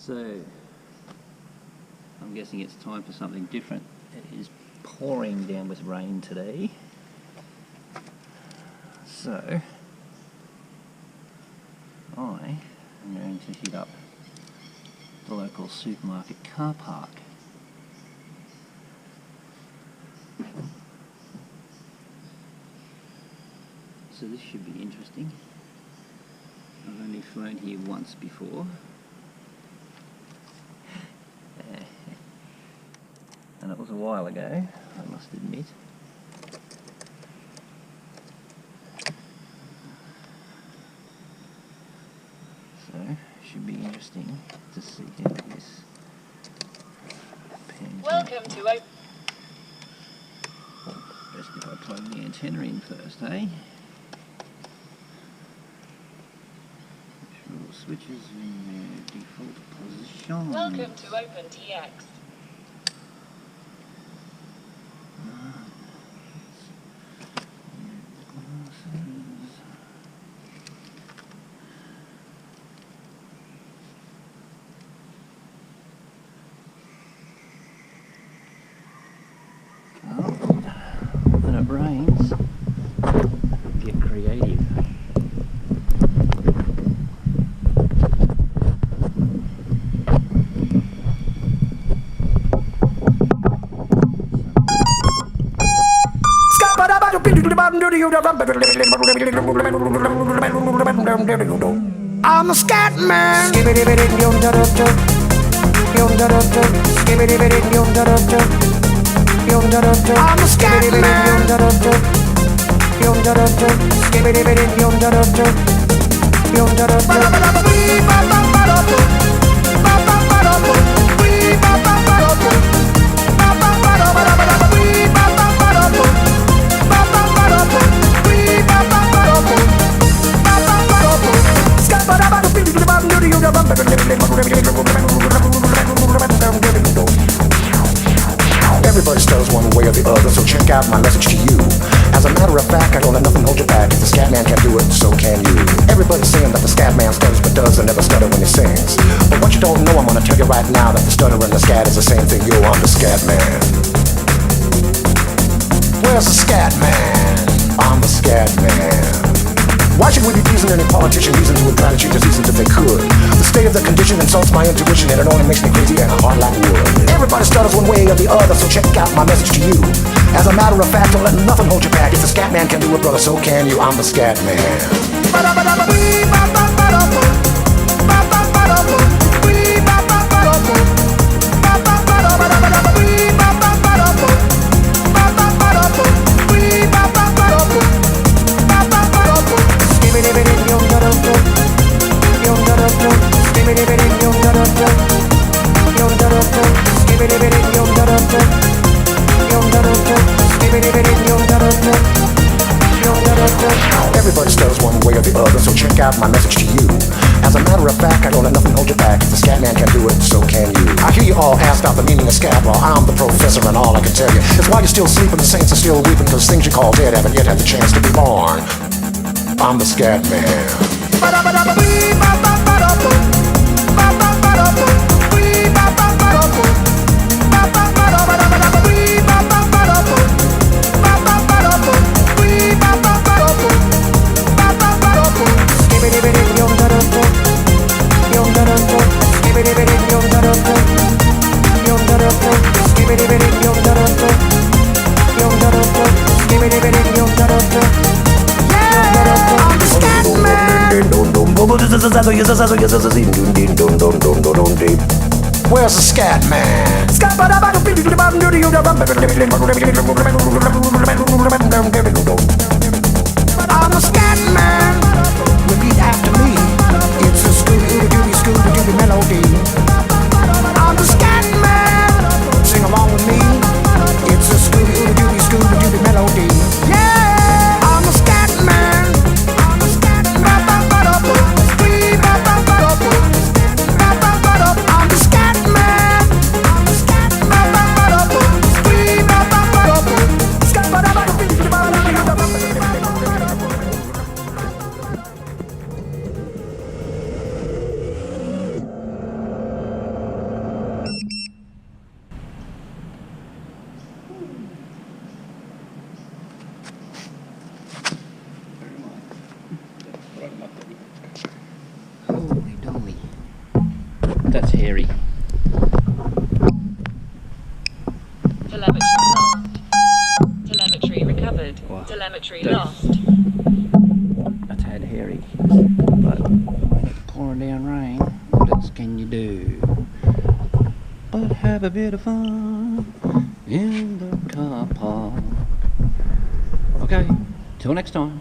So, I'm guessing it's time for something different. It is pouring down with rain today. So, I am going to hit up the local supermarket car park. So this should be interesting. I've only flown here once before. And it was a while ago, I must admit. So, should be interesting to see how this pans out. Welcome to Open. Best if I plug the antenna in first, eh? Sure, switches in their default position. Welcome to OpenTX. When it rains, get creative. I'm a scat man. I'm a scat Everybody stutters one way or the other, so check out my message to you. As a matter of fact, I don't let nothing hold you back. If the scat man can do it, so can you. Everybody's saying that the scat man stutters but does and never stutter when he sings. But what you don't know, I'm gonna tell you right now that the stutter and the scat is the same thing. Yo, I'm the scat man. Where's the scat man? I'm the scat man. Why should we be pleasing any politician reasons who would try to cheat diseases if they could? The state of the condition insults my intuition and it only makes me crazy and hard like wood. Everybody stutters one way or the other, so check out my message to you. As a matter of fact, don't let nothing hold you back. If the scat man can do it, brother, so can you. I'm the scat man. Everybody stutters one way or the other, so check out my message to you. As a matter of fact, I don't let nothing hold you back. If the scat man can do it, so can you. I hear you all ask out the meaning of scat. Well, I'm the professor and all I can tell you is while you're still sleeping, the saints are still weeping, cause things you call dead haven't yet had the chance to be born. I'm the scat man. Where's the scat man? I'm a scat man. Repeat after me. It's a Scooby-Dooby melody. I'm the scat man. Sing along with me. It's a Scooby-Dooby melody. Yeah, I'm a scat man. I'm a scat man. I'm the scat man. I'm the scat man. That's hairy. Telemetry lost. Telemetry recovered. Wow. Telemetry That's- lost. A tad hairy. But when it's pouring down rain, what else can you do? But have a bit of fun in the car park. Okay, till next time.